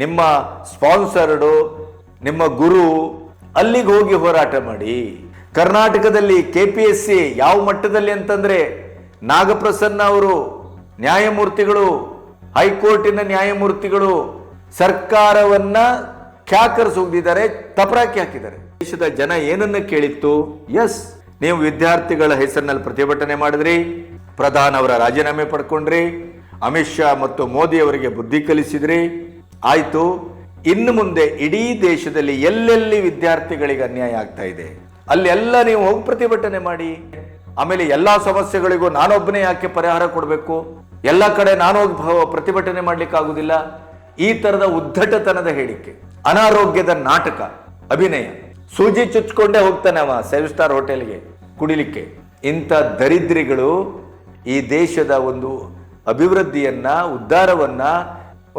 ನಿಮ್ಮ ಸ್ಪಾನ್ಸರ್ಡು, ನಿಮ್ಮ ಗುರು, ಅಲ್ಲಿಗೆ ಹೋಗಿ ಹೋರಾಟ ಮಾಡಿ. ಕರ್ನಾಟಕದಲ್ಲಿ KPSC ಯಾವ ಮಟ್ಟದಲ್ಲಿ ಅಂತಂದ್ರೆ, ನಾಗಪ್ರಸನ್ನ ಅವರು ನ್ಯಾಯಮೂರ್ತಿಗಳು, ಹೈಕೋರ್ಟಿನ ನ್ಯಾಯಮೂರ್ತಿಗಳು ಸರ್ಕಾರವನ್ನ ಕ್ಯಾಕರಿಸುತ್ತಿದ್ದಾರೆ, ತಪರಾಕಿ ಹಾಕಿದ್ದಾರೆ. ದೇಶದ ಜನ ಏನನ್ನ ಕೇಳಿತ್ತು? ಎಸ್, ನೀವು ವಿದ್ಯಾರ್ಥಿಗಳ ಹೆಸರಿನಲ್ಲಿ ಪ್ರತಿಭಟನೆ ಮಾಡಿದ್ರಿ, ಪ್ರಧಾನ್ ಅವರ ರಾಜೀನಾಮೆ ಪಡ್ಕೊಂಡ್ರಿ, ಅಮಿತ್ ಶಾ ಮತ್ತು ಮೋದಿ ಅವರಿಗೆ ಬುದ್ಧಿ ಕಲಿಸಿದ್ರಿ, ಆಯ್ತು. ಇನ್ನು ಮುಂದೆ ಇಡೀ ದೇಶದಲ್ಲಿ ಎಲ್ಲೆಲ್ಲಿ ವಿದ್ಯಾರ್ಥಿಗಳಿಗೆ ಅನ್ಯಾಯ ಆಗ್ತಾ ಇದೆ ಅಲ್ಲೆಲ್ಲ ನೀವು ಹೋಗಿ ಪ್ರತಿಭಟನೆ ಮಾಡಿ. ಆಮೇಲೆ ಎಲ್ಲಾ ಸಮಸ್ಯೆಗಳಿಗೂ ನಾನೊಬ್ಬನೇ ಯಾಕೆ ಪರಿಹಾರ ಕೊಡಬೇಕು, ಎಲ್ಲ ಕಡೆ ನಾನು ಹೋಗಿ ಪ್ರತಿಭಟನೆ ಮಾಡ್ಲಿಕ್ಕೆ ಆಗುದಿಲ್ಲ. ಈ ತರದ ಉದ್ದಟತನದ ಹೇಳಿಕೆ, ಅನಾರೋಗ್ಯದ ನಾಟಕ, ಅಭಿನಯ. ಸೂಜಿ ಚುಚ್ಕೊಂಡೇ ಹೋಗ್ತಾನೆ ಅವ 7 ಸ್ಟಾರ್ ಹೋಟೆಲ್ಗೆ ಕುಡಿಲಿಕ್ಕೆ. ಇಂಥ ದರಿದ್ರಿಗಳು ಈ ದೇಶದ ಒಂದು ಅಭಿವೃದ್ಧಿಯನ್ನ, ಉದ್ಧಾರವನ್ನ,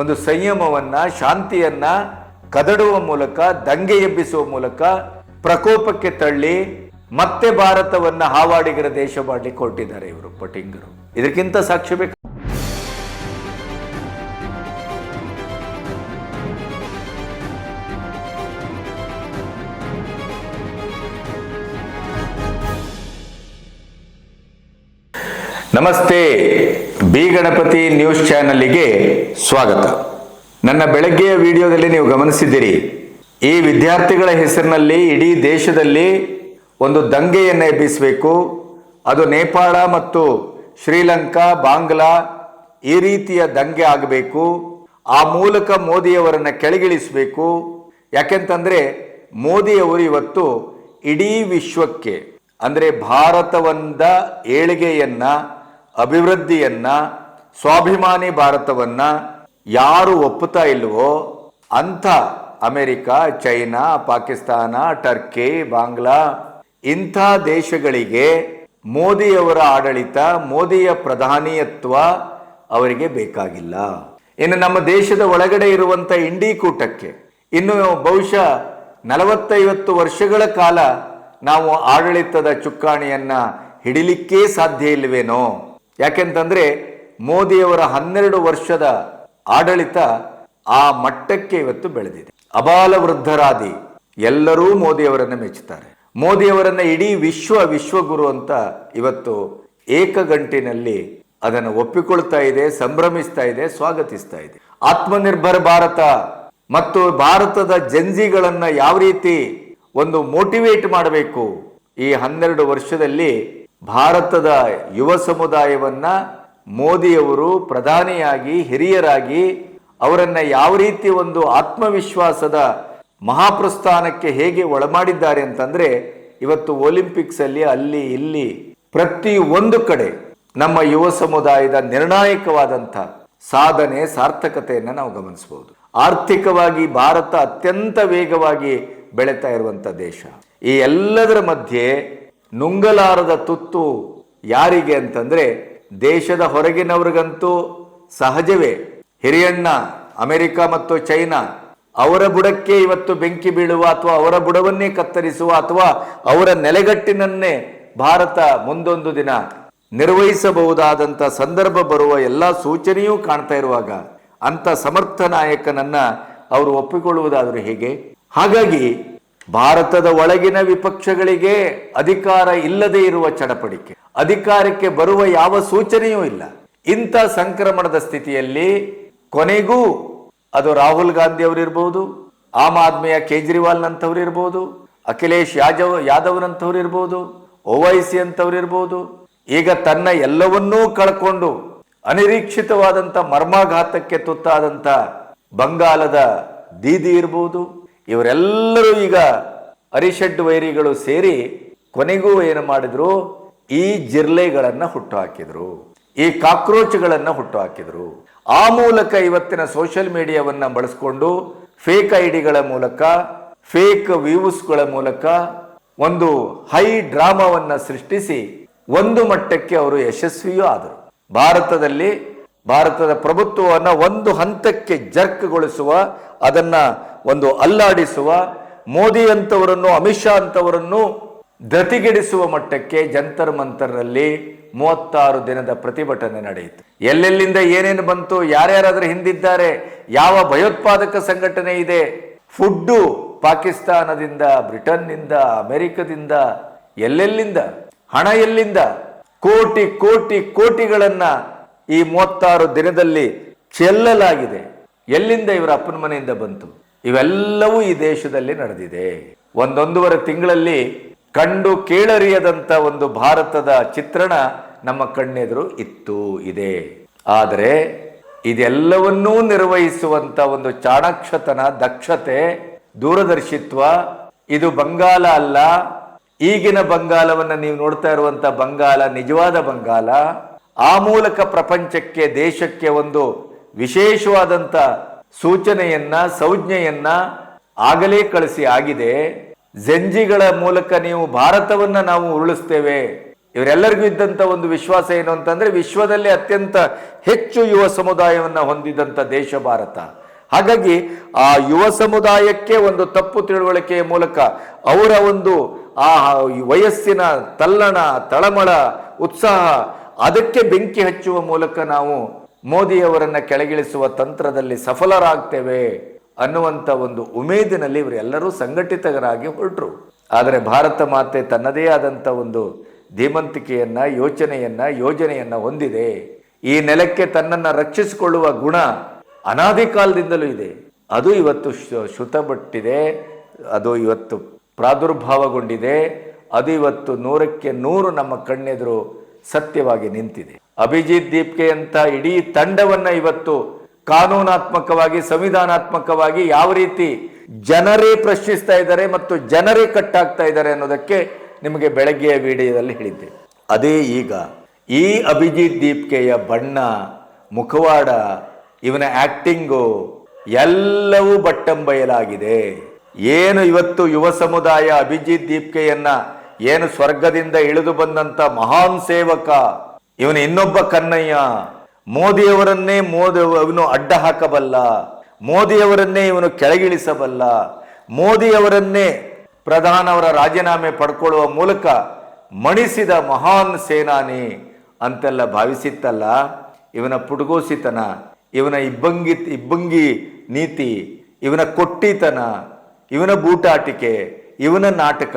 ಒಂದು ಸಂಯಮವನ್ನ, ಶಾಂತಿಯನ್ನ ಕದಡುವ ಮೂಲಕ, ದಂಗೆ ಎಬ್ಬಿಸುವ ಮೂಲಕ ಪ್ರಕೋಪಕ್ಕೆ ತಳ್ಳಿ ಮತ್ತೆ ಭಾರತವನ್ನ ಹಾವಾಡಿಗರ ದೇಶ ಮಾಡಲಿಕ್ಕೆ ಹೊರಟಿದ್ದಾರೆ ಇವರು ಪಟಿಂಗರು. ಇದಕ್ಕಿಂತ ಸಾಕ್ಷ್ಯ ಬೇಕು? ನಮಸ್ತೆ, ಬಿ ಗಣಪತಿ ನ್ಯೂಸ್ ಚಾನೆಲ್ಗೆ ಸ್ವಾಗತ. ನನ್ನ ಬೆಳಗ್ಗೆಯ ವಿಡಿಯೋದಲ್ಲಿ ನೀವು ಗಮನಿಸಿದ್ದೀರಿ, ಈ ವಿದ್ಯಾರ್ಥಿಗಳ ಹೆಸರಿನಲ್ಲಿ ಇಡೀ ದೇಶದಲ್ಲಿ ಒಂದು ದಂಗೆಯನ್ನು ಎಬ್ಬಿಸಬೇಕು. ಅದು ನೇಪಾಳ ಮತ್ತು ಶ್ರೀಲಂಕಾ, ಬಾಂಗ್ಲಾ ಈ ರೀತಿಯ ದಂಗೆ ಆಗಬೇಕು. ಆ ಮೂಲಕ ಮೋದಿಯವರನ್ನು ಕೆಳಗಿಳಿಸಬೇಕು. ಯಾಕೆಂತಂದ್ರೆ ಮೋದಿಯವರು ಇವತ್ತು ಇಡೀ ವಿಶ್ವಕ್ಕೆ, ಅಂದರೆ ಭಾರತವಂದ ಏಳಿಗೆಯನ್ನ, ಅಭಿವೃದ್ಧಿಯನ್ನ, ಸ್ವಾಭಿಮಾನಿ ಭಾರತವನ್ನ ಯಾರು ಒಪ್ಪುತ್ತಾ ಇಲ್ವೋ ಅಂಥ America, China, Pakistan, Turkey, Bangla ಇಂಥ ದೇಶಗಳಿಗೆ ಮೋದಿಯವರ ಆಡಳಿತ, ಮೋದಿಯ ಪ್ರಧಾನಿಯತ್ವ ಅವರಿಗೆ ಬೇಕಾಗಿಲ್ಲ. ಇನ್ನು ನಮ್ಮ ದೇಶದ ಒಳಗಡೆ ಇರುವಂಥ ಇಂಡಿ ಕೂಟಕ್ಕೆ ಇನ್ನು ಬಹುಶಃ 40-50 ವರ್ಷಗಳ ಕಾಲ ನಾವು ಆಡಳಿತದ ಚುಕ್ಕಾಣಿಯನ್ನ ಹಿಡಿಲಿಕ್ಕೇ ಸಾಧ್ಯ ಇಲ್ವೇನೋ. ಯಾಕೆಂತಂದ್ರೆ ಮೋದಿಯವರ 12 ವರ್ಷದ ಆಡಳಿತ ಆ ಮಟ್ಟಕ್ಕೆ ಇವತ್ತು ಬೆಳೆದಿದೆ. ಅಬಾಲ ವೃದ್ಧರಾದಿ ಎಲ್ಲರೂ ಮೋದಿಯವರನ್ನ ಮೆಚ್ಚುತ್ತಾರೆ. ಮೋದಿಯವರನ್ನ ಇಡೀ ವಿಶ್ವಗುರು ಅಂತ ಇವತ್ತು ಏಕಗಂಟಿನಲ್ಲಿ ಅದನ್ನು ಒಪ್ಪಿಕೊಳ್ತಾ ಇದೆ, ಸಂಭ್ರಮಿಸ್ತಾ ಇದೆ, ಸ್ವಾಗತಿಸ್ತಾ ಇದೆ. ಆತ್ಮನಿರ್ಭರ ಭಾರತ ಮತ್ತು ಭಾರತದ ಜಂಜಿಗಳನ್ನ ಯಾವ ರೀತಿ ಒಂದು ಮೋಟಿವೇಟ್ ಮಾಡಬೇಕು, ಈ 12 ವರ್ಷದಲ್ಲಿ ಭಾರತದ ಯುವ ಸಮುದಾಯವನ್ನ ಮೋದಿಯವರು ಪ್ರಧಾನಿಯಾಗಿ, ಹಿರಿಯರಾಗಿ ಅವರನ್ನ ಯಾವ ರೀತಿ ಒಂದು ಆತ್ಮವಿಶ್ವಾಸದ ಮಹಾಪ್ರಸ್ಥಾನಕ್ಕೆ ಹೇಗೆ ಒಳಮಾಡಿದ್ದಾರೆ ಅಂತಂದ್ರೆ, ಇವತ್ತು ಒಲಿಂಪಿಕ್ಸ್ ಅಲ್ಲಿ ಅಲ್ಲಿ ಇಲ್ಲಿ ಪ್ರತಿ ಒಂದು ಕಡೆ ನಮ್ಮ ಯುವ ಸಮುದಾಯದ ನಿರ್ಣಾಯಕವಾದಂಥ ಸಾಧನೆ, ಸಾರ್ಥಕತೆಯನ್ನು ನಾವು ಗಮನಿಸಬಹುದು. ಆರ್ಥಿಕವಾಗಿ ಭಾರತ ಅತ್ಯಂತ ವೇಗವಾಗಿ ಬೆಳೀತಾ ಇರುವಂತ ದೇಶ. ಈ ಎಲ್ಲದರ ಮಧ್ಯೆ ನುಂಗಲಾರದ ತುತ್ತು ಯಾರಿಗೆ ಅಂತಂದ್ರೆ, ದೇಶದ ಹೊರಗಿನವ್ರಿಗಂತೂ ಸಹಜವೇ. ಹಿರಿಯಣ್ಣ ಅಮೆರಿಕ ಮತ್ತು ಚೈನಾ ಅವರ ಬುಡಕ್ಕೆ ಇವತ್ತು ಬೆಂಕಿ ಬೀಳುವ, ಅಥವಾ ಅವರ ಬುಡವನ್ನೇ ಕತ್ತರಿಸುವ, ಅಥವಾ ಅವರ ನೆಲೆಗಟ್ಟಿನನ್ನೇ ಭಾರತ ಮುಂದೊಂದು ದಿನ ನಿರ್ವಹಿಸಬಹುದಾದಂಥ ಸಂದರ್ಭ ಬರುವ ಎಲ್ಲ ಸೂಚನೆಯೂ ಕಾಣ್ತಾ ಇರುವಾಗ ಅಂತ ಸಮರ್ಥ ನಾಯಕನನ್ನ ಅವರು ಒಪ್ಪಿಕೊಳ್ಳುವುದಾದರೂ ಹೇಗೆ? ಹಾಗಾಗಿ ಭಾರತದ ಒಳಗಿನ ವಿಪಕ್ಷಗಳಿಗೆ ಅಧಿಕಾರ ಇಲ್ಲದೆ ಇರುವ ಚಡಪಡಿಕೆ, ಅಧಿಕಾರಕ್ಕೆ ಬರುವ ಯಾವ ಸೂಚನೆಯೂ ಇಲ್ಲ. ಇಂಥ ಸಂಕ್ರಮಣದ ಸ್ಥಿತಿಯಲ್ಲಿ ಕೊನೆಗೂ ಅದು ರಾಹುಲ್ ಗಾಂಧಿ ಅವರಿರ್ಬೋದು, ಆಮ್ ಆದ್ಮಿಯ ಕೇಜ್ರಿವಾಲ್ ನಂತವ್ರು ಇರ್ಬೋದು, ಅಖಿಲೇಶ್ ಯಾದವ್ನಂತವ್ರು ಇರ್ಬೋದು, OIC ಅಂತವ್ರಿರ್ಬೋದು, ಈಗ ತನ್ನ ಎಲ್ಲವನ್ನೂ ಕಳ್ಕೊಂಡು ಅನಿರೀಕ್ಷಿತವಾದಂಥ ಮರ್ಮಾಘಾತಕ್ಕೆ ತುತ್ತಾದಂಥ ಬಂಗಾಲದ ದೀದಿ ಇರ್ಬೋದು, ಇವರೆಲ್ಲರೂ ಈಗ ಅರಿಷಡ್ ವೈರಿಗಳು ಸೇರಿ ಕೊನೆಗೂ ಏನು ಮಾಡಿದ್ರು, ಈ ಜಿರ್ಲೆಗಳನ್ನ ಹುಟ್ಟು ಹಾಕಿದ್ರು, ಈ ಕಾಕ್ರೋಚ್ಗಳನ್ನ ಹುಟ್ಟು ಹಾಕಿದ್ರು. ಆ ಮೂಲಕ ಇವತ್ತಿನ ಸೋಷಿಯಲ್ ಮೀಡಿಯಾವನ್ನ ಬಳಸಿಕೊಂಡು ಫೇಕ್ ಐಡಿಗಳ ಮೂಲಕ, ಫೇಕ್ ವ್ಯೂಸ್ಗಳ ಮೂಲಕ ಒಂದು ಹೈ ಡ್ರಾಮಾವನ್ನ ಸೃಷ್ಟಿಸಿ ಒಂದು ಮಟ್ಟಕ್ಕೆ ಅವರು ಯಶಸ್ವಿಯೂ ಆದರು. ಭಾರತದ ಪ್ರಭುತ್ವವನ್ನು ಒಂದು ಹಂತಕ್ಕೆ ಜರ್ಕ್ಗೊಳಿಸುವ, ಅದನ್ನ ಒಂದು ಅಲ್ಲಾಡಿಸುವ, ಮೋದಿ ಅಂತವರನ್ನು, ಅಮಿತ್ ಶಾ ಅಂತವರನ್ನು ಧತಿಗೆಡಿಸುವ ಮಟ್ಟಕ್ಕೆ ಜಂತರ್ ಮಂತರ್ನಲ್ಲಿ 36 ದಿನದ ಪ್ರತಿಭಟನೆ ನಡೆಯಿತು. ಎಲ್ಲೆಲ್ಲಿಂದ ಏನೇನು ಬಂತು, ಯಾರ್ಯಾರಾದ್ರೂ ಹಿಂದಿದ್ದಾರೆ, ಯಾವ ಭಯೋತ್ಪಾದಕ ಸಂಘಟನೆ ಇದೆ, ಫುಡ್ಡು ಪಾಕಿಸ್ತಾನದಿಂದ, ಬ್ರಿಟನ್ನಿಂದ, ಅಮೆರಿಕದಿಂದ, ಎಲ್ಲೆಲ್ಲಿಂದ ಹಣ, ಎಲ್ಲಿಂದ ಕೋಟಿ ಕೋಟಿ ಕೋಟಿಗಳನ್ನ ಈ 36 ದಿನದಲ್ಲಿ ಚೆಲ್ಲಲಾಗಿದೆ. ಎಲ್ಲಿಂದ? ಇವರ ಅಪ್ಪನ ಮನೆಯಿಂದ ಬಂತು. ಇವೆಲ್ಲವೂ ಈ ದೇಶದಲ್ಲಿ ನಡೆದಿದೆ. 1.5 ತಿಂಗಳಲ್ಲಿ ಕಂಡು ಕೇಳರಿಯದಂತ ಒಂದು ಭಾರತದ ಚಿತ್ರಣ ನಮ್ಮ ಕಣ್ಣೆದುರು ಇದೆ. ಆದರೆ ಇದೆಲ್ಲವನ್ನೂ ನಿರ್ವಹಿಸುವಂತ ಒಂದು ಚಾಣಾಕ್ಷತನ, ದಕ್ಷತೆ, ದೂರದರ್ಶಿತ್ವ, ಇದು ಬಂಗಾಲ ಅಲ್ಲ. ಈಗಿನ ಬಂಗಾಲವನ್ನು ನೀವು ನೋಡ್ತಾ ಇರುವಂತ ಬಂಗಾಲ ನಿಜವಾದ ಬಂಗಾಲ. ಆ ಮೂಲಕ ಪ್ರಪಂಚಕ್ಕೆ, ದೇಶಕ್ಕೆ ಒಂದು ವಿಶೇಷವಾದಂತ ಸೂಚನೆಯನ್ನ, ಸಂಜ್ಞೆಯನ್ನ ಆಗಲೇ ಕಳಿಸಿ ಆಗಿದೆ. ಜಂಜಿಗಳ ಮೂಲಕ ನೀವು ಭಾರತವನ್ನ ನಾವು ಉರುಳಿಸ್ತೇವೆ. ಇವರೆಲ್ಲರಿಗೂ ಇದ್ದಂತ ಒಂದು ವಿಶ್ವಾಸ ಏನು ಅಂತಂದ್ರೆ, ವಿಶ್ವದಲ್ಲಿ ಅತ್ಯಂತ ಹೆಚ್ಚು ಯುವ ಸಮುದಾಯವನ್ನ ಹೊಂದಿದಂತ ದೇಶ ಭಾರತ. ಹಾಗಾಗಿ ಆ ಯುವ ಸಮುದಾಯಕ್ಕೆ ಒಂದು ತಪ್ಪು ತಿಳುವಳಿಕೆಯ ಮೂಲಕ ಅವರ ಒಂದು ಆ ವಯಸ್ಸಿನ ತಲ್ಲಣ, ತಳಮಳ, ಉತ್ಸಾಹ, ಅದಕ್ಕೆ ಬೆಂಕಿ ಹಚ್ಚುವ ಮೂಲಕ ನಾವು ಮೋದಿಯವರನ್ನ ಕೆಳಗಿಳಿಸುವ ತಂತ್ರದಲ್ಲಿ ಸಫಲರಾಗ್ತೇವೆ ಅನ್ನುವಂಥ ಒಂದು ಉಮೇದಿನಲ್ಲಿ ಇವರೆಲ್ಲರೂ ಸಂಘಟಿತರಾಗಿ ಹೊರಟರು. ಆದರೆ ಭಾರತ ಮಾತೆ ತನ್ನದೇ ಆದಂಥ ಒಂದು ಧೀಮಂತಿಕೆಯನ್ನ, ಯೋಜನೆಯನ್ನ ಹೊಂದಿದೆ. ಈ ನೆಲಕ್ಕೆ ತನ್ನನ್ನು ರಕ್ಷಿಸಿಕೊಳ್ಳುವ ಗುಣ ಅನಾದಿ ಕಾಲದಿಂದಲೂ ಇದೆ. ಅದು ಇವತ್ತು ಶ್ರುತಪಟ್ಟಿದೆ, ಅದು ಇವತ್ತು ಪ್ರಾದುರ್ಭಾವಗೊಂಡಿದೆ, ಅದು ಇವತ್ತು 100ಕ್ಕೆ 100 ನಮ್ಮ ಕಣ್ಣೆದುರು ಸತ್ಯವಾಗಿ ನಿಂತಿದೆ. ಅಭಿಜಿತ್ ದೀಪ್ಗೆ ಅಂತ ಇಡೀ ತಂಡವನ್ನ ಇವತ್ತು ಕಾನೂನಾತ್ಮಕವಾಗಿ, ಸಂವಿಧಾನಾತ್ಮಕವಾಗಿ ಯಾವ ರೀತಿ ಜನರೇ ಪ್ರಶ್ನಿಸ್ತಾ ಇದ್ದಾರೆ ಮತ್ತು ಜನರೇ ಕಟ್ಟಾಗ್ತಾ ಇದ್ದಾರೆ ಅನ್ನೋದಕ್ಕೆ ನಿಮಗೆ ಬೆಳಗ್ಗೆಯ ವಿಡಿಯೋದಲ್ಲಿ ಹೇಳಿದ್ದೆ. ಅದೇ ಈಗ ಈ ಅಭಿಜಿತ್ ದೀಪ್ಕೆಯ ಬಣ್ಣ, ಮುಖವಾಡ, ಇವನ ಆಕ್ಟಿಂಗು ಎಲ್ಲವೂ ಬಟ್ಟಂಬಯಲಾಗಿದೆ. ಏನು ಇವತ್ತು ಯುವ ಸಮುದಾಯ ಅಭಿಜಿತ್ ದೀಪ್ಕೆಯನ್ನ ಏನು ಸ್ವರ್ಗದಿಂದ ಇಳಿದು ಬಂದಂತ ಮಹಾನ್ ಸೇವಕ, ಇವನು ಇನ್ನೊಬ್ಬ ಕನ್ನಯ್ಯ, ಮೋದಿಯವರನ್ನೇ ಇವನು ಅಡ್ಡ ಹಾಕಬಲ್ಲ, ಮೋದಿಯವರನ್ನೇ ಇವನು ಕೆಳಗಿಳಿಸಬಲ್ಲ, ಮೋದಿಯವರನ್ನೇ ಪ್ರಧಾನವರ ರಾಜೀನಾಮೆ ಪಡ್ಕೊಳ್ಳುವ ಮೂಲಕ ಮಣಿಸಿದ ಮಹಾನ್ ಸೇನಾನಿ ಅಂತೆಲ್ಲ ಭಾವಿಸಿತ್ತಲ್ಲ. ಇವನ ಪುಡುಗೋಸಿತನ, ಇವನ ಇಬ್ಬಂಗಿ ನೀತಿ, ಇವನ ಕೊಟ್ಟಿತನ, ಇವನ ಬೂಟಾಟಿಕೆ, ಇವನ ನಾಟಕ,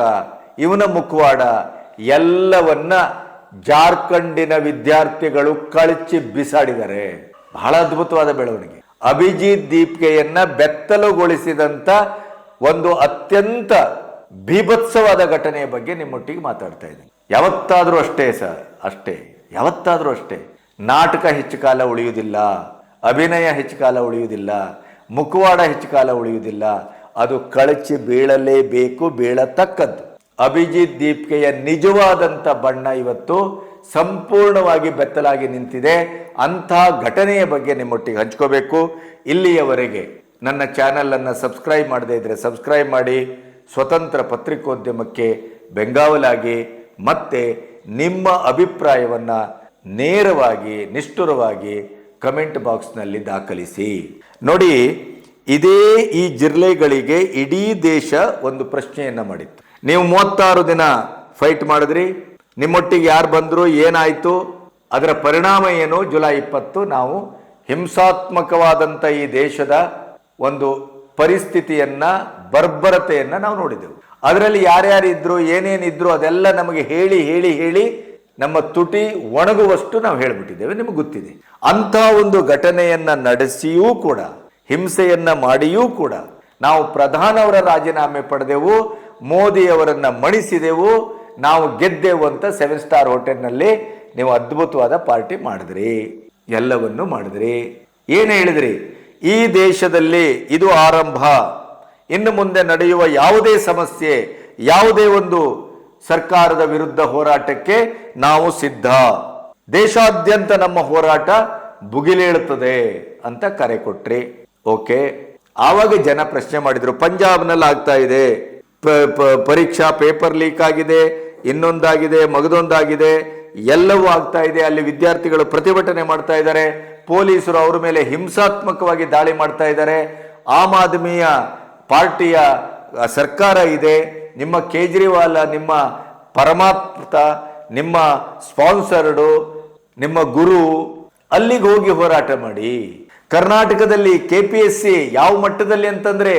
ಇವನ ಮುಖವಾಡ ಎಲ್ಲವನ್ನ ಜಾರ್ಖಂಡಿನ ವಿದ್ಯಾರ್ಥಿಗಳು ಕಳಚಿ ಬಿಸಾಡಿದ್ದಾರೆ. ಬಹಳ ಅದ್ಭುತವಾದ ಬೆಳವಣಿಗೆ. ಅಭಿಜಿತ್ ದೀಪ್ಕೆಯನ್ನ ಬೆತ್ತಲುಗೊಳಿಸಿದಂತ ಒಂದು ಅತ್ಯಂತ ಬೀಭತ್ಸವಾದ ಘಟನೆಯ ಬಗ್ಗೆ ನಿಮ್ಮೊಟ್ಟಿಗೆ ಮಾತಾಡ್ತಾ ಇದ್ದೀನಿ. ಯಾವತ್ತಾದ್ರೂ ಅಷ್ಟೇ ಸರ್, ಯಾವತ್ತಾದ್ರೂ ಅಷ್ಟೇ. ನಾಟಕ ಹೆಚ್ಚು ಕಾಲ ಉಳಿಯುವುದಿಲ್ಲ, ಅಭಿನಯ ಹೆಚ್ಚು ಕಾಲ ಉಳಿಯುವುದಿಲ್ಲ, ಮುಖವಾಡ ಹೆಚ್ಚು ಕಾಲ ಉಳಿಯುವುದಿಲ್ಲ. ಅದು ಕಳಚಿ ಬೀಳಲೇಬೇಕು, ಬೀಳತಕ್ಕದ್ದು. ಅಭಿಜಿತ್ ದೀಪ್ಕೆಯ ನಿಜವಾದಂಥ ಬಣ್ಣ ಇವತ್ತು ಸಂಪೂರ್ಣವಾಗಿ ಬೆತ್ತಲಾಗಿ ನಿಂತಿದೆ. ಅಂಥ ಘಟನೆಯ ಬಗ್ಗೆ ನಿಮ್ಮೊಟ್ಟಿಗೆ ಹಂಚ್ಕೋಬೇಕು. ಇಲ್ಲಿಯವರೆಗೆ ನನ್ನ ಚಾನಲನ್ನು ಸಬ್ಸ್ಕ್ರೈಬ್ ಮಾಡದೇ ಇದ್ದರೆ ಸಬ್ಸ್ಕ್ರೈಬ್ ಮಾಡಿ. ಸ್ವತಂತ್ರ ಪತ್ರಿಕೋದ್ಯಮಕ್ಕೆ ಬೆಂಗಾವಲಾಗಿ ಮತ್ತೆ ನಿಮ್ಮ ಅಭಿಪ್ರಾಯವನ್ನು ನೇರವಾಗಿ, ನಿಷ್ಠುರವಾಗಿ ಕಮೆಂಟ್ ಬಾಕ್ಸ್ನಲ್ಲಿ ದಾಖಲಿಸಿ. ನೋಡಿ, ಈ ಜಿರ್ಲೆಗಳಿಗೆ ಇಡೀ ದೇಶ ಒಂದು ಪ್ರಶ್ನೆಯನ್ನು ಮಾಡಿತ್ತು. ನೀವು 36 ದಿನ ಫೈಟ್ ಮಾಡಿದ್ರಿ, ನಿಮ್ಮೊಟ್ಟಿಗೆ ಯಾರು ಬಂದರು, ಏನಾಯಿತು, ಅದರ ಪರಿಣಾಮ ಏನು? ಜುಲೈ 20 ನಾವು ಹಿಂಸಾತ್ಮಕವಾದಂಥ ಈ ದೇಶದ ಒಂದು ಪರಿಸ್ಥಿತಿಯನ್ನ, ಬರ್ಬರತೆಯನ್ನ ನಾವು ನೋಡಿದೆವು. ಅದರಲ್ಲಿ ಯಾರ್ಯಾರಿದ್ರು, ಏನೇನಿದ್ರು ಅದೆಲ್ಲ ನಮಗೆ ಹೇಳಿ ಹೇಳಿ ಹೇಳಿ ನಮ್ಮ ತುಟಿ ಒಣಗುವಷ್ಟು ನಾವು ಹೇಳಿಬಿಟ್ಟಿದ್ದೇವೆ, ನಿಮಗೆ ಗೊತ್ತಿದೆ. ಅಂಥ ಒಂದು ಘಟನೆಯನ್ನ ನಡೆಸಿಯೂ ಕೂಡ, ಹಿಂಸೆಯನ್ನ ಮಾಡಿಯೂ ಕೂಡ ನಾವು ಪ್ರಧಾನವರ ರಾಜೀನಾಮೆ ಪಡೆದೆವು, ಮೋದಿಯವರನ್ನ ಮಣಿಸಿದೆವು, ನಾವು ಗೆದ್ದೆವು ಅಂತ 7 ಸ್ಟಾರ್ ಹೋಟೆಲ್ನಲ್ಲಿ ನೀವು ಅದ್ಭುತವಾದ ಪಾರ್ಟಿ ಮಾಡಿದ್ರಿ, ಎಲ್ಲವನ್ನೂ ಮಾಡಿದ್ರಿ. ಏನು ಹೇಳಿದ್ರಿ? ಈ ದೇಶದಲ್ಲಿ ಇದು ಆರಂಭ, ಇನ್ನು ಮುಂದೆ ನಡೆಯುವ ಯಾವುದೇ ಸಮಸ್ಯೆ, ಯಾವುದೇ ಒಂದು ಸರ್ಕಾರದ ವಿರುದ್ಧ ಹೋರಾಟಕ್ಕೆ ನಾವು ಸಿದ್ಧ, ದೇಶಾದ್ಯಂತ ನಮ್ಮ ಹೋರಾಟ ಭುಗಿಲೇಳುತ್ತದೆ ಅಂತ ಕರೆ ಕೊಟ್ರಿ. ಓಕೆ, ಆವಾಗ ಜನ ಪ್ರಶ್ನೆ ಮಾಡಿದ್ರು, ಪಂಜಾಬ್ನಲ್ಲಿ ಆಗ್ತಾ ಇದೆ, ಪರೀಕ್ಷಾ ಪೇಪರ್ ಲೀಕ್ ಆಗಿದೆ, ಇನ್ನೊಂದಾಗಿದೆ, ಮಗದೊಂದಾಗಿದೆ, ಎಲ್ಲವೂ ಆಗ್ತಾ ಇದೆ, ಅಲ್ಲಿ ವಿದ್ಯಾರ್ಥಿಗಳು ಪ್ರತಿಭಟನೆ ಮಾಡ್ತಾ ಇದ್ದಾರೆ, ಪೊಲೀಸರು ಅವರ ಮೇಲೆ ಹಿಂಸಾತ್ಮಕವಾಗಿ ದಾಳಿ ಮಾಡ್ತಾ ಇದ್ದಾರೆ, ಆಮ್ ಆದ್ಮಿಯ ಪಾರ್ಟಿಯ ಸರ್ಕಾರ ಇದೆ, ನಿಮ್ಮ ಕೇಜ್ರಿವಾಲ್ ನಿಮ್ಮ ಪರಮಾಪ್ತ ನಿಮ್ಮ ಸ್ಪಾನ್ಸರ್ಡು, ನಿಮ್ಮ ಗುರು ಅಲ್ಲಿಗೆ ಹೋಗಿ ಹೋರಾಟ ಮಾಡಿ. ಕರ್ನಾಟಕದಲ್ಲಿ KPSC ಯಾವ ಮಟ್ಟದಲ್ಲಿ ಅಂತಂದ್ರೆ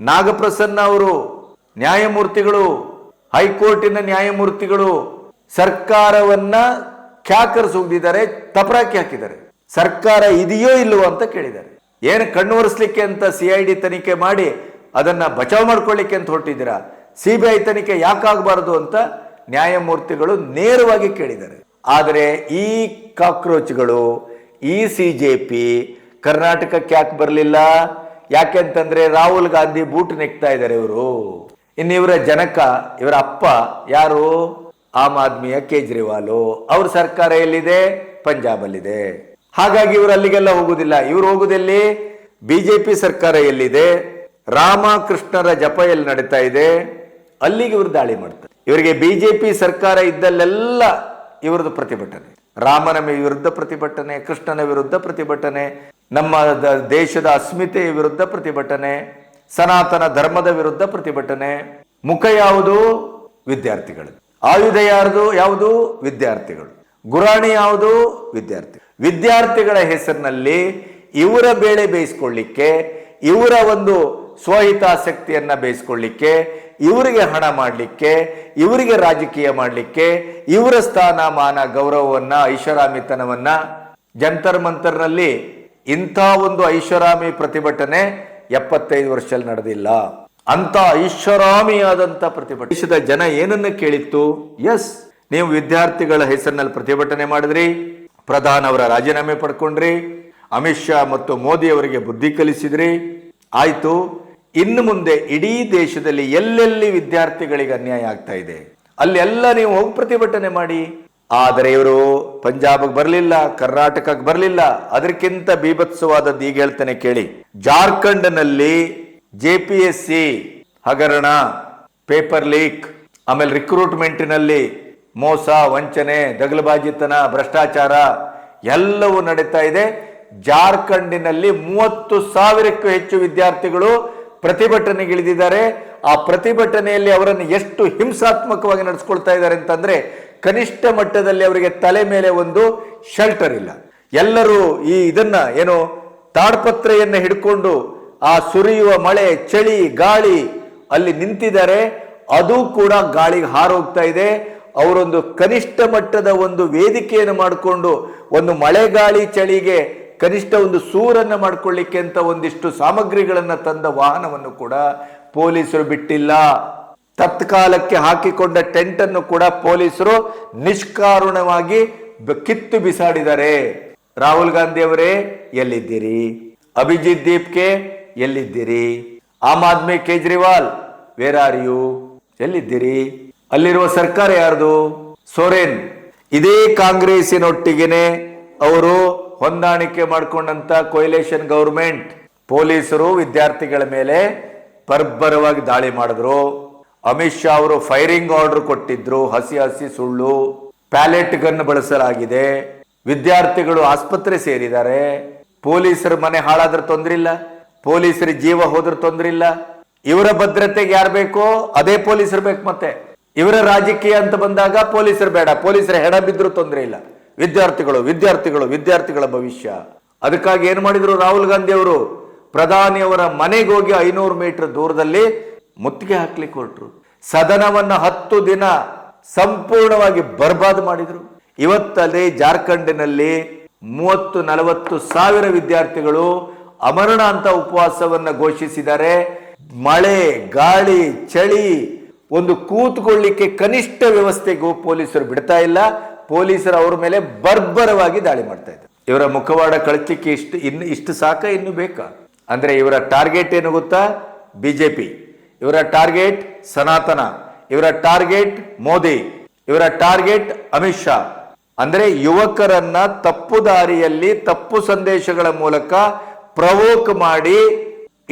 ನಾಗಪ್ರಸನ್ನ ಅವರು ನ್ಯಾಯಮೂರ್ತಿಗಳು, ಹೈಕೋರ್ಟಿನ ನ್ಯಾಯಮೂರ್ತಿಗಳು ಸರ್ಕಾರವನ್ನ ಕ್ಯಾಕರ್ಸ್ ಹೋಗಿದ್ದಾರೆ, ತಪರಾಕಿ ಹಾಕಿದ್ದಾರೆ. ಸರ್ಕಾರ ಇದೆಯೋ ಇಲ್ಲವೋ ಅಂತ ಕೇಳಿದ್ದಾರೆ. ಏನು ಕಣ್ಣು ಒರೆಸ್ಲಿಕ್ಕೆ ಅಂತ CID ತನಿಖೆ ಮಾಡಿ ಅದನ್ನ ಬಚಾವ್ ಮಾಡ್ಕೊಳ್ಳಿಕ್ಕೆ ಅಂತ ಹೊರಟಿದ್ದೀರಾ? CBI ತನಿಖೆ ಯಾಕಾಗಬಾರದು ಅಂತ ನ್ಯಾಯಮೂರ್ತಿಗಳು ನೇರವಾಗಿ ಕೇಳಿದ್ದಾರೆ. ಆದರೆ ಈ ಕಾಕ್ರೋಚ್ಗಳು, ಈ CJP ಕರ್ನಾಟಕಕ್ಕೆ ಯಾಕೆ ಬರಲಿಲ್ಲ? ಯಾಕೆಂತಂದ್ರೆ ರಾಹುಲ್ ಗಾಂಧಿ ಬೂಟ್ ನೆಕ್ತಾ ಇದ್ದಾರೆ ಇವರು. ಇನ್ನು ಇವರ ಜನಕ, ಇವರ ಅಪ್ಪ ಯಾರು? ಆಮ್ ಆದ್ಮಿಯ ಕೇಜ್ರಿವಾಲು. ಅವ್ರ ಸರ್ಕಾರ ಎಲ್ಲಿದೆ? ಪಂಜಾಬ್ ಅಲ್ಲಿದೆ. ಹಾಗಾಗಿ ಇವರು ಅಲ್ಲಿಗೆಲ್ಲ ಹೋಗುದಿಲ್ಲ. ಇವರು ಹೋಗುದಲ್ಲಿ BJP ಸರ್ಕಾರ ಎಲ್ಲಿದೆ, ರಾಮಕೃಷ್ಣರ ಜಪ ಎಲ್ಲಿ ನಡೀತಾ ಇದೆ, ಅಲ್ಲಿಗೆ ಇವರು ದಾಳಿ ಮಾಡ್ತಾರೆ. ಇವರಿಗೆ BJP ಸರ್ಕಾರ ಇದ್ದಲ್ಲೆಲ್ಲ ಇವರದ್ದು ಪ್ರತಿಭಟನೆ, ರಾಮನ ವಿರುದ್ಧ ಪ್ರತಿಭಟನೆ, ಕೃಷ್ಣನ ವಿರುದ್ಧ ಪ್ರತಿಭಟನೆ, ನಮ್ಮ ದೇಶದ ಅಸ್ಮಿತೆಯ ವಿರುದ್ಧ ಪ್ರತಿಭಟನೆ, ಸನಾತನ ಧರ್ಮದ ವಿರುದ್ಧ ಪ್ರತಿಭಟನೆ. ಮುಖ ಯಾವುದು? ವಿದ್ಯಾರ್ಥಿಗಳು. ಆಯುಧ ಯಾವುದು? ವಿದ್ಯಾರ್ಥಿಗಳು. ಗುರಾಣಿ ಯಾವುದು? ವಿದ್ಯಾರ್ಥಿಗಳ ಹೆಸರಿನಲ್ಲಿ ಇವರ ಬೇಳೆ ಬೇಯಿಸ್ಕೊಳ್ಳಿಕ್ಕೆ, ಇವರ ಒಂದು ಸ್ವಹಿತಾಸಕ್ತಿಯನ್ನ ಬೇಯಿಸ್ಕೊಳ್ಳಿಕ್ಕೆ, ಇವರಿಗೆ ಹಣ ಮಾಡಲಿಕ್ಕೆ, ಇವರಿಗೆ ರಾಜಕೀಯ ಮಾಡಲಿಕ್ಕೆ, ಇವರ ಸ್ಥಾನಮಾನ ಗೌರವವನ್ನ, ಐಷಾರಾಮಿತನವನ್ನ. ಜಂತರ್ ಮಂತರ್ನಲ್ಲಿ ಇಂಥ ಒಂದು ಐಷಾರಾಮಿ ಪ್ರತಿಭಟನೆ 75 ವರ್ಷದಲ್ಲಿ ನಡೆದಿಲ್ಲ. ಅಂತ ಐಷಾರಾಮಿಯಾದಂತ ಪ್ರತಿಭಟನೆ. ದೇಶದ ಜನ ಏನನ್ನ ಕೇಳಿತ್ತು? ಎಸ್, ನೀವು ವಿದ್ಯಾರ್ಥಿಗಳ ಹೆಸರಿನಲ್ಲಿ ಪ್ರತಿಭಟನೆ ಮಾಡಿದ್ರಿ, ಪ್ರಧಾನಿ ಅವರ ರಾಜೀನಾಮೆ ಪಡ್ಕೊಂಡ್ರಿ, ಅಮಿತ್ ಶಾ ಮತ್ತು ಮೋದಿ ಅವರಿಗೆ ಬುದ್ಧಿ ಕಲಿಸಿದ್ರಿ, ಆಯ್ತು. ಇನ್ನು ಮುಂದೆ ಇಡೀ ದೇಶದಲ್ಲಿ ಎಲ್ಲೆಲ್ಲಿ ವಿದ್ಯಾರ್ಥಿಗಳಿಗೆ ಅನ್ಯಾಯ ಆಗ್ತಾ ಇದೆ ಅಲ್ಲೆಲ್ಲ ನೀವು ಹೋಗಿ ಪ್ರತಿಭಟನೆ ಮಾಡಿ. ಆದರೆ ಇವರು ಪಂಜಾಬ್ಗೆ ಬರಲಿಲ್ಲ, ಕರ್ನಾಟಕಕ್ಕೆ ಬರಲಿಲ್ಲ. ಅದಕ್ಕಿಂತ ಬೀಭತ್ಸವಾದದ್ದು ಈಗ ಹೇಳ್ತಾನೆ ಕೇಳಿ. ಜಾರ್ಖಂಡ್ನಲ್ಲಿ JPSC ಹಗರಣ, ಪೇಪರ್ ಲೀಕ್, ಆಮೇಲೆ ರಿಕ್ರೂಟ್ಮೆಂಟ್ನಲ್ಲಿ ಮೋಸ, ವಂಚನೆ, ದಗಲಬಾಜಿತನ, ಭ್ರಷ್ಟಾಚಾರ ಎಲ್ಲವೂ ನಡೀತಾ ಇದೆ. ಜಾರ್ಖಂಡಿನಲ್ಲಿ 30,000ಕ್ಕೂ ಹೆಚ್ಚು ವಿದ್ಯಾರ್ಥಿಗಳು ಪ್ರತಿಭಟನೆಗಿಳಿದಿದ್ದಾರೆ. ಆ ಪ್ರತಿಭಟನೆಯಲ್ಲಿ ಅವರನ್ನು ಎಷ್ಟು ಹಿಂಸಾತ್ಮಕವಾಗಿ ನಡೆಸ್ಕೊಳ್ತಾ ಇದ್ದಾರೆ ಅಂತಂದ್ರೆ, ಕನಿಷ್ಠ ಮಟ್ಟದಲ್ಲಿ ಅವರಿಗೆ ತಲೆ ಮೇಲೆ ಒಂದು ಶೆಲ್ಟರ್ ಇಲ್ಲ. ಎಲ್ಲರೂ ಇದನ್ನ ಏನು ತಾಡ್ಪತ್ರೆಯನ್ನ ಹಿಡ್ಕೊಂಡು ಆ ಸುರಿಯುವ ಮಳೆ, ಚಳಿ, ಗಾಳಿ ಅಲ್ಲಿ ನಿಂತಿದ್ದಾರೆ. ಅದು ಕೂಡ ಗಾಳಿಗೆ ಹಾರೋಗ್ತಾ ಇದೆ. ಅವರೊಂದು ಕನಿಷ್ಠ ಮಟ್ಟದ ಒಂದು ವೇದಿಕೆಯನ್ನು ಮಾಡಿಕೊಂಡು ಒಂದು ಮಳೆಗಾಳಿ ಚಳಿಗೆ ಕನಿಷ್ಠ ಒಂದು ಸೂರನ್ನ ಮಾಡ್ಕೊಳ್ಳಿಕ್ಕೆ ಅಂತ ಒಂದಿಷ್ಟು ಸಾಮಗ್ರಿಗಳನ್ನ ತಂದ ವಾಹನವನ್ನು ಕೂಡ ಪೊಲೀಸರು ಬಿಟ್ಟಿಲ್ಲ. ತತ್ಕಾಲಕ್ಕೆ ಹಾಕಿಕೊಂಡ ಟೆಂಟ್ ಅನ್ನು ಕೂಡ ಪೊಲೀಸರು ನಿಷ್ಕಾರಣವಾಗಿ ಕಿತ್ತು ಬಿಸಾಡಿದ್ದಾರೆ. ರಾಹುಲ್ ಗಾಂಧಿ ಅವರೇ ಎಲ್ಲಿದ್ದೀರಿ? ಅಭಿಜಿತ್ ದೀಪ್ಗೆ ಎಲ್ಲಿದ್ದೀರಿ? Aam Aadmi Kejriwal where are you? ಎಲ್ಲಿದ್ದೀರಿ? ಅಲ್ಲಿರುವ ಸರ್ಕಾರ ಯಾರ್ದು? ಸೋರೆನ್. ಇದೇ ಕಾಂಗ್ರೆಸ್ಸಿನೊಟ್ಟಿಗೆನೆ ಅವರು ಹೊಂದಾಣಿಕೆ ಮಾಡಿಕೊಂಡಂತ ಕೊಯ್ಲೇಷನ್ ಗವರ್ಮೆಂಟ್. ಪೊಲೀಸರು ವಿದ್ಯಾರ್ಥಿಗಳ ಮೇಲೆ ಬರ್ಬರವಾಗಿ ದಾಳಿ ಮಾಡಿದ್ರು. ಅಮಿತ್ ಶಾ ಅವರು ಫೈರಿಂಗ್ ಆರ್ಡರ್ ಕೊಟ್ಟಿದ್ರು, ಹಸಿ ಸುಳ್ಳು. ಪ್ಯಾಲೆಟ್ ಗನ್ ಬಳಸಲಾಗಿದೆ. ವಿದ್ಯಾರ್ಥಿಗಳು ಆಸ್ಪತ್ರೆ ಸೇರಿದ್ದಾರೆ. ಪೊಲೀಸರ ಮನೆ ಹಾಳಾದ್ರೆ ತೊಂದ್ರೆ ಇಲ್ಲ, ಪೊಲೀಸರ ಜೀವ ಹೋದ್ರೆ ತೊಂದ್ರೆ ಇಲ್ಲ. ಇವರ ಭದ್ರತೆಗೆ ಯಾರು ಬೇಕೋ ಅದೇ ಪೊಲೀಸರು ಬೇಕು. ಮತ್ತೆ ಇವರ ರಾಜಕೀಯ ಅಂತ ಬಂದಾಗ ಪೊಲೀಸರು ಬೇಡ, ಪೊಲೀಸರ ಹೆಣ ಬಿದ್ರು ತೊಂದರೆ ಇಲ್ಲ. ವಿದ್ಯಾರ್ಥಿಗಳ ಭವಿಷ್ಯ. ಅದಕ್ಕಾಗಿ ಏನ್ ಮಾಡಿದ್ರು ರಾಹುಲ್ ಗಾಂಧಿ ಅವರು? ಪ್ರಧಾನಿಯವರ ಮನೆಗೆ ಹೋಗಿ 500 ಮೀಟರ್ ದೂರದಲ್ಲಿ ಮುತ್ತಿಗೆ ಹಾಕ್ಲಿಕ್ಕೆ ಹೊರಟ್ರು. ಸದನವನ್ನ 10 ದಿನ ಸಂಪೂರ್ಣವಾಗಿ ಬರ್ಬಾದ್ ಮಾಡಿದ್ರು. ಇವತ್ತಲ್ಲಿ ಜಾರ್ಖಂಡ್ನಲ್ಲಿ 30-40 ಸಾವಿರ ವಿದ್ಯಾರ್ಥಿಗಳು ಅಮರಣಾಂತ ಉಪವಾಸವನ್ನ ಘೋಷಿಸಿದ್ದಾರೆ. ಮಳೆ, ಗಾಳಿ, ಚಳಿ, ಒಂದು ಕೂತ್ಕೊಳ್ಳಿಕ್ಕೆ ಕನಿಷ್ಠ ವ್ಯವಸ್ಥೆಗೂ ಪೊಲೀಸರು ಬಿಡ್ತಾ ಇಲ್ಲ. ಪೊಲೀಸರು ಅವರ ಮೇಲೆ ಬರ್ಬರವಾಗಿ ದಾಳಿ ಮಾಡ್ತಾ ಇದ್ದಾರೆ. ಇವರ ಮುಖವಾಡ ಕಳಚಲಿಕ್ಕೆ ಇಷ್ಟು ಸಾಕ, ಇನ್ನು ಬೇಕಾ? ಅಂದ್ರೆ ಇವರ ಟಾರ್ಗೆಟ್ ಏನು ಗೊತ್ತಾ? BJP. ಇವರ ಟಾರ್ಗೆಟ್ ಸನಾತನ, ಇವರ ಟಾರ್ಗೆಟ್ ಮೋದಿ, ಇವರ ಟಾರ್ಗೆಟ್ ಅಮಿತ್ ಶಾ. ಅಂದ್ರೆ ಯುವಕರನ್ನ ತಪ್ಪು ದಾರಿಯಲ್ಲಿ ತಪ್ಪು ಸಂದೇಶಗಳ ಮೂಲಕ ಪ್ರವೋಕ್ ಮಾಡಿ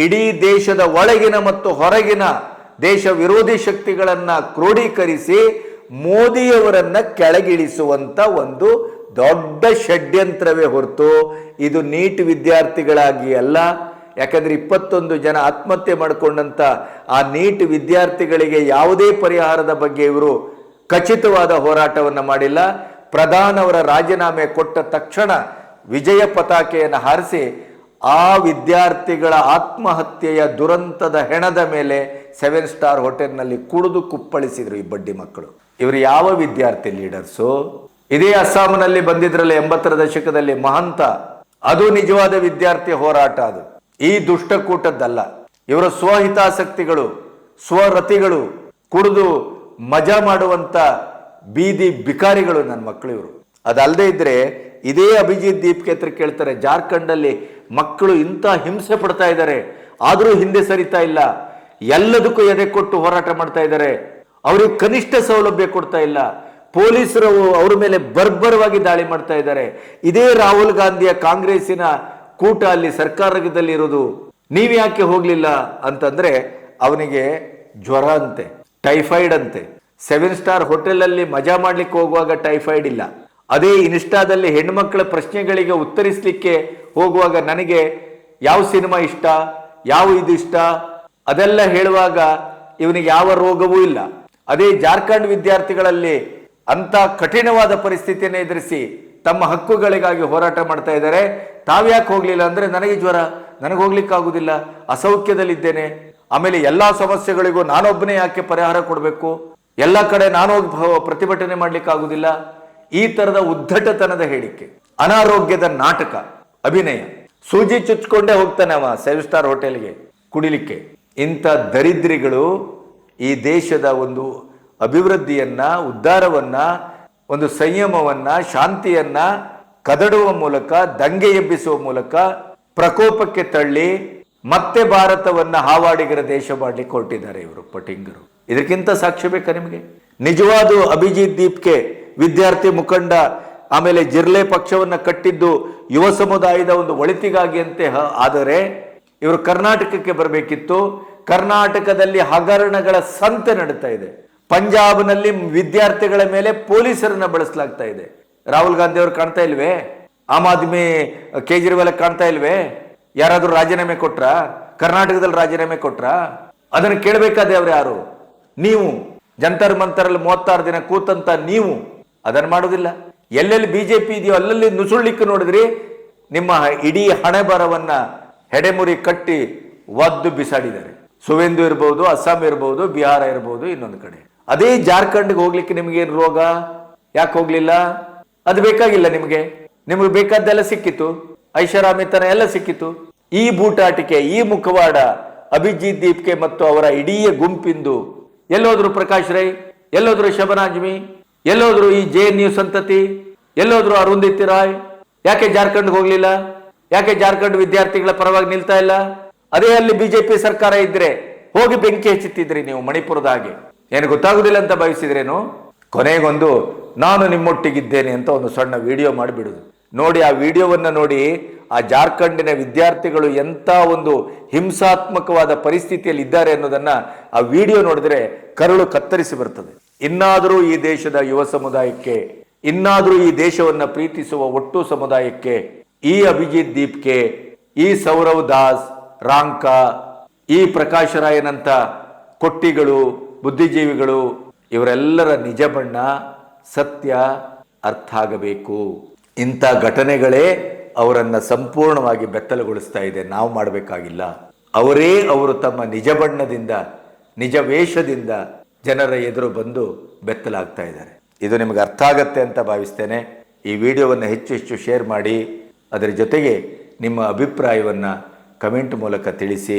ಇಡೀ ದೇಶದ ಒಳಗಿನ ಮತ್ತು ಹೊರಗಿನ ದೇಶ ವಿರೋಧಿ ಶಕ್ತಿಗಳನ್ನ ಕ್ರೋಢೀಕರಿಸಿ ಮೋದಿಯವರನ್ನ ಕೆಳಗಿಳಿಸುವಂತ ಒಂದು ದೊಡ್ಡ ಷಡ್ಯಂತ್ರವೇ ಹೊರತು ಇದು ನೀಟ್ ವಿದ್ಯಾರ್ಥಿಗಳಾಗಿ ಅಲ್ಲ. ಯಾಕಂದ್ರೆ 21 ಜನ ಆತ್ಮಹತ್ಯೆ ಮಾಡಿಕೊಂಡಂತ ಆ ನೀಟ್ ವಿದ್ಯಾರ್ಥಿಗಳಿಗೆ ಯಾವುದೇ ಪರಿಹಾರದ ಬಗ್ಗೆ ಇವರು ಖಚಿತವಾದ ಹೋರಾಟವನ್ನು ಮಾಡಿಲ್ಲ. ಪ್ರಧಾನವರ ರಾಜೀನಾಮೆ ಕೊಟ್ಟ ತಕ್ಷಣ ವಿಜಯ ಪತಾಕೆಯನ್ನು ಹಾರಿಸಿ ಆ ವಿದ್ಯಾರ್ಥಿಗಳ ಆತ್ಮಹತ್ಯೆಯ ದುರಂತದ ಹೆಣದ ಮೇಲೆ 7 ಸ್ಟಾರ್ ಹೋಟೆಲ್ನಲ್ಲಿ ಕುಡಿದು ಕುಪ್ಪಳಿಸಿದ್ರು ಈ ಬಡ್ಡಿ ಮಕ್ಕಳು. ಇವರು ಯಾವ ವಿದ್ಯಾರ್ಥಿ ಲೀಡರ್ಸು? ಇದೇ ಅಸ್ಸಾಂನಲ್ಲಿ ಬಂದಿದ್ರಲ್ಲ 80ರ ದಶಕದಲ್ಲಿ ಮಹಂತ, ಅದು ನಿಜವಾದ ವಿದ್ಯಾರ್ಥಿ ಹೋರಾಟ. ಅದು ಈ ದುಷ್ಟಕೂಟದ್ದಲ್ಲ. ಇವರ ಸ್ವಹಿತಾಸಕ್ತಿಗಳು, ಸ್ವರತಿಗಳು, ಕುಡಿದು ಮಜಾ ಮಾಡುವಂತ ಬೀದಿ ಬಿಕಾರಿಗಳು ನನ್ನ ಮಕ್ಕಳು ಇವರು. ಅದಲ್ಲದೆ ಇದ್ರೆ ಇದೇ ಅಭಿಜಿತ್ ದೀಪ್ಗೆ ಹತ್ರ ಕೇಳ್ತಾರೆ, ಜಾರ್ಖಂಡಲ್ಲಿ ಮಕ್ಕಳು ಇಂಥ ಹಿಂಸೆ ಪಡ್ತಾ ಇದ್ದಾರೆ, ಆದರೂ ಹಿಂದೆ ಸರಿತಾ ಇಲ್ಲ, ಎಲ್ಲದಕ್ಕೂ ಎದೆ ಕೊಟ್ಟು ಹೋರಾಟ ಮಾಡ್ತಾ ಇದ್ದಾರೆ, ಅವ್ರಿಗೆ ಕನಿಷ್ಠ ಸೌಲಭ್ಯ ಕೊಡ್ತಾ ಇಲ್ಲ, ಪೊಲೀಸರು ಅವ್ರ ಮೇಲೆ ಬರ್ಬರವಾಗಿ ದಾಳಿ ಮಾಡ್ತಾ ಇದ್ದಾರೆ. ಇದೇ ರಾಹುಲ್ ಗಾಂಧಿಯ ಕಾಂಗ್ರೆಸ್ಸಿನ ಕೂಟ ಅಲ್ಲಿ ಸರ್ಕಾರದಲ್ಲಿ ಇರೋದು, ನೀವ್ ಯಾಕೆ ಹೋಗ್ಲಿಲ್ಲ ಅಂತಂದ್ರೆ ಅವನಿಗೆ ಜ್ವರ ಅಂತೆ, ಟೈಫಾಯ್ಡ್ ಅಂತೆ. 7 ಸ್ಟಾರ್ ಹೋಟೆಲ್ ಅಲ್ಲಿ ಮಜಾ ಮಾಡ್ಲಿಕ್ಕೆ ಹೋಗುವಾಗ ಟೈಫಾಯ್ಡ್ ಇಲ್ಲ. ಅದೇ ಇನ್ಸ್ಟಾದಲ್ಲಿ ಹೆಣ್ಮಕ್ಳ ಪ್ರಶ್ನೆಗಳಿಗೆ ಉತ್ತರಿಸಲಿಕ್ಕೆ ಹೋಗುವಾಗ ನನಗೆ ಯಾವ ಸಿನಿಮಾ ಇಷ್ಟ, ಯಾವ ಇದು ಇಷ್ಟ ಅದೆಲ್ಲ ಹೇಳುವಾಗ ಇವನಿಗೆ ಯಾವ ರೋಗವೂ ಇಲ್ಲ. ಅದೇ ಜಾರ್ಖಂಡ್ ವಿದ್ಯಾರ್ಥಿಗಳಲ್ಲಿ ಅಂತ ಕಠಿಣವಾದ ಪರಿಸ್ಥಿತಿಯನ್ನು ಎದುರಿಸಿ ತಮ್ಮ ಹಕ್ಕುಗಳಿಗಾಗಿ ಹೋರಾಟ ಮಾಡ್ತಾ ಇದ್ದಾರೆ. ತಾವ್ಯಾಕೆ ಹೋಗ್ಲಿಲ್ಲ ಅಂದ್ರೆ ನನಗೆ ಜ್ವರ, ನನಗೆ ಹೋಗ್ಲಿಕ್ಕಾಗುದಿಲ್ಲ, ಅಸೌಖ್ಯದಲ್ಲಿದ್ದೇನೆ, ಆಮೇಲೆ ಎಲ್ಲಾ ಸಮಸ್ಯೆಗಳಿಗೂ ನಾನೊಬ್ಬನೇ ಯಾಕೆ ಪರಿಹಾರ ಕೊಡಬೇಕು, ಎಲ್ಲ ಕಡೆ ನಾನು ಪ್ರತಿಭಟನೆ ಮಾಡ್ಲಿಕ್ಕಾಗುದಿಲ್ಲ. ಈ ತರದ ಉದ್ದಟತನದ ಹೇಳಿಕೆ, ಅನಾರೋಗ್ಯದ ನಾಟಕ, ಅಭಿನಯ. ಸೂಜಿ ಚುಚ್ಕೊಂಡೇ ಹೋಗ್ತಾನೆ ಅವ 7 ಸ್ಟಾರ್ ಹೋಟೆಲ್ಗೆ ಕುಡಿಲಿಕ್ಕೆ. ಇಂಥ ದರಿದ್ರಿಗಳು ಈ ದೇಶದ ಒಂದು ಅಭಿವೃದ್ಧಿಯನ್ನ, ಉದ್ಧಾರವನ್ನ, ಒಂದು ಸಂಯಮವನ್ನ, ಶಾಂತಿಯನ್ನ ಕದಡುವ ಮೂಲಕ, ದಂಗೆ ಎಬ್ಬಿಸುವ ಮೂಲಕ ಪ್ರಕೋಪಕ್ಕೆ ತಳ್ಳಿ ಮತ್ತೆ ಭಾರತವನ್ನ ಹಾವಾಡಿಗರ ದೇಶ ಮಾಡ್ಲಿಕ್ಕೆ ಹೊರಟಿದ್ದಾರೆ ಇವರು ಪಟಿಂಗರು. ಇದಕ್ಕಿಂತ ಸಾಕ್ಷ್ಯ ಬೇಕಾ ನಿಮಗೆ? ನಿಜವಾದ ಅಭಿಜಿತ್ ದೀಪ್ಗೆ ವಿದ್ಯಾರ್ಥಿ ಮುಖಂಡ, ಆಮೇಲೆ ಜಿರ್ಲೆ ಪಕ್ಷವನ್ನ ಕಟ್ಟಿದ್ದು ಯುವ ಸಮುದಾಯದ ಒಂದು ಒಳಿತಿಗಾಗಿ ಅಂತೆ ಆದರೆ ಇವರು ಕರ್ನಾಟಕಕ್ಕೆ ಬರಬೇಕಿತ್ತು. ಕರ್ನಾಟಕದಲ್ಲಿ ಹಗರಣಗಳ ಸಂತೆ ನಡೀತಾ ಇದೆ. ಪಂಜಾಬ್ನಲ್ಲಿ ವಿದ್ಯಾರ್ಥಿಗಳ ಮೇಲೆ ಪೊಲೀಸರನ್ನ ಬಳಸಲಾಗ್ತಾ ಇದೆ. ರಾಹುಲ್ ಗಾಂಧಿ ಅವರು ಕಾಣ್ತಾ ಇಲ್ವೇ? ಆಮ್ ಆದ್ಮಿ ಕೇಜ್ರಿವಾಲ್ ಕಾಣ್ತಾ ಇಲ್ವೇ? ಯಾರಾದ್ರೂ ರಾಜೀನಾಮೆ ಕೊಟ್ರ? ಕರ್ನಾಟಕದಲ್ಲಿ ರಾಜೀನಾಮೆ ಕೊಟ್ರ? ಅದನ್ನು ಕೇಳಬೇಕಾದ್ರೆ ಅವ್ರು ಯಾರು? ನೀವು ಜಂತರ್ ಮಂತರಲ್ಲಿ 36 ದಿನ ಕೂತಂತ ನೀವು ಅದನ್ನು ಮಾಡೋದಿಲ್ಲ. ಎಲ್ಲೆಲ್ಲಿ ಬಿಜೆಪಿ ಇದೆಯೋ ಅಲ್ಲಲ್ಲಿ ನುಸುಳ್ಲಿಕ್ಕೆ ನೋಡಿದ್ರಿ, ನಿಮ್ಮ ಇಡೀ ಹಣೆ ಬರವನ್ನ ಹೆಡೆಮುರಿ ಕಟ್ಟಿ ಒದ್ದು ಬಿಸಾಡಿದ್ದಾರೆ. ಸುವೇಂದು ಇರಬಹುದು, ಅಸ್ಸಾಂ ಇರಬಹುದು, ಬಿಹಾರ ಇರಬಹುದು, ಇನ್ನೊಂದು ಕಡೆ. ಅದೇ ಜಾರ್ಖಂಡ್ಗೆ ಹೋಗ್ಲಿಕ್ಕೆ ನಿಮ್ಗೇನು ರೋಗ? ಯಾಕೆ ಹೋಗ್ಲಿಲ್ಲ? ಅದು ಬೇಕಾಗಿಲ್ಲ ನಿಮಗೆ. ನಿಮಗೆ ಬೇಕಾದ್ದೆಲ್ಲ ಸಿಕ್ಕಿತು, ಐಷಾರಾಮಿತನ ಎಲ್ಲ ಸಿಕ್ಕಿತು. ಈ ಬೂಟಾಟಿಕೆ, ಈ ಮುಖವಾಡ ಅಭಿಜಿತ್ ದೀಪ್ಗೆ ಮತ್ತು ಅವರ ಇಡೀ ಗುಂಪಿಂದು ಎಲ್ಲೋದ್ರು ಪ್ರಕಾಶ್ ರೈ, ಎಲ್ಲೋದ್ರು ಶಬನಾಜ್ಮಿ, ಎಲ್ಲೋದ್ರು ಈ JNU ಸಂತತಿ, ಎಲ್ಲೋದ್ರು ಅರುಂಧತಿ ರಾಯ್? ಯಾಕೆ ಜಾರ್ಖಂಡ್ಗೆ ಹೋಗ್ಲಿಲ್ಲ? ಯಾಕೆ ಜಾರ್ಖಂಡ್ ವಿದ್ಯಾರ್ಥಿಗಳ ಪರವಾಗಿ ನಿಲ್ತಾ ಇಲ್ಲ? ಅದೇ ಅಲ್ಲಿ ಬಿಜೆಪಿ ಸರ್ಕಾರ ಇದ್ರೆ ಹೋಗಿ ಬೆಂಕಿ ಹಚ್ಚುತ್ತಿದ್ರಿ ನೀವು ಮಣಿಪುರದ ಹಾಗೆ. ಏನು ಗೊತ್ತಾಗುದಿಲ್ಲ ಅಂತ ಭಾವಿಸಿದ್ರೇನು? ಕೊನೆಗೊಂದು ನಾನು ನಿಮ್ಮೊಟ್ಟಿಗಿದ್ದೇನೆ ಅಂತ ಒಂದು ಸಣ್ಣ ವಿಡಿಯೋ ಮಾಡಿಬಿಡುದು. ನೋಡಿ, ಆ ವಿಡಿಯೋವನ್ನ ನೋಡಿ, ಆ ಜಾರ್ಖಂಡಿನ ವಿದ್ಯಾರ್ಥಿಗಳು ಎಂತ ಒಂದು ಹಿಂಸಾತ್ಮಕವಾದ ಪರಿಸ್ಥಿತಿಯಲ್ಲಿ ಇದ್ದಾರೆ ಅನ್ನೋದನ್ನ ಆ ವಿಡಿಯೋ ನೋಡಿದ್ರೆ ಕರುಳು ಕತ್ತರಿಸಿ ಬರ್ತದೆ. ಇನ್ನಾದರೂ ಈ ದೇಶದ ಯುವ ಸಮುದಾಯಕ್ಕೆ, ಇನ್ನಾದರೂ ಈ ದೇಶವನ್ನ ಪ್ರೀತಿಸುವ ಒಟ್ಟು ಸಮುದಾಯಕ್ಕೆ, ಈ ಅಭಿಜಿತ್ ದೀಪ್ಗೆ, ಈ ಸೌರವ್ ದಾಸ್, ರಾಂಕಾ, ಈ ಪ್ರಕಾಶ್ ರಾಯನಂತ ಕೊಟ್ಟಿಗಳು, ಬುದ್ಧಿಜೀವಿಗಳು, ಇವರೆಲ್ಲರ ನಿಜ ಬಣ್ಣ, ಸತ್ಯ ಅರ್ಥ ಆಗಬೇಕು. ಇಂಥ ಘಟನೆಗಳೇ ಅವರನ್ನ ಸಂಪೂರ್ಣವಾಗಿ ಬೆತ್ತಲುಗೊಳಿಸ್ತಾ ಇದೆ. ನಾವು ಮಾಡಬೇಕಾಗಿಲ್ಲ. ಅವರು ತಮ್ಮ ನಿಜ ಬಣ್ಣದಿಂದ, ನಿಜ ವೇಷದಿಂದ ಜನರ ಎದುರು ಬಂದು ಬೆತ್ತಲಾಗ್ತಾ ಇದ್ದಾರೆ. ಇದು ನಿಮಗೆ ಅರ್ಥ ಆಗತ್ತೆ ಅಂತ ಭಾವಿಸ್ತೇನೆ. ಈ ವಿಡಿಯೋವನ್ನು ಹೆಚ್ಚು ಶೇರ್ ಮಾಡಿ, ಅದರ ಜೊತೆಗೆ ನಿಮ್ಮ ಅಭಿಪ್ರಾಯವನ್ನು ಕಮೆಂಟ್ ಮೂಲಕ ತಿಳಿಸಿ.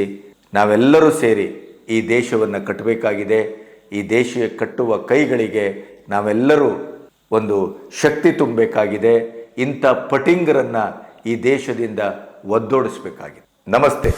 ನಾವೆಲ್ಲರೂ ಸೇರಿ ಈ ದೇಶವನ್ನು ಕಟ್ಟಬೇಕಾಗಿದೆ. ಈ ದೇಶ ಕಟ್ಟುವ ಕೈಗಳಿಗೆ ನಾವೆಲ್ಲರೂ ಒಂದು ಶಕ್ತಿ ತುಂಬಬೇಕಾಗಿದೆ. ಇಂಥ ಪಟಿಂಗರನ್ನು ಈ ದೇಶದಿಂದ ಒದ್ದೋಡಿಸಬೇಕಾಗಿದೆ. ನಮಸ್ತೆ.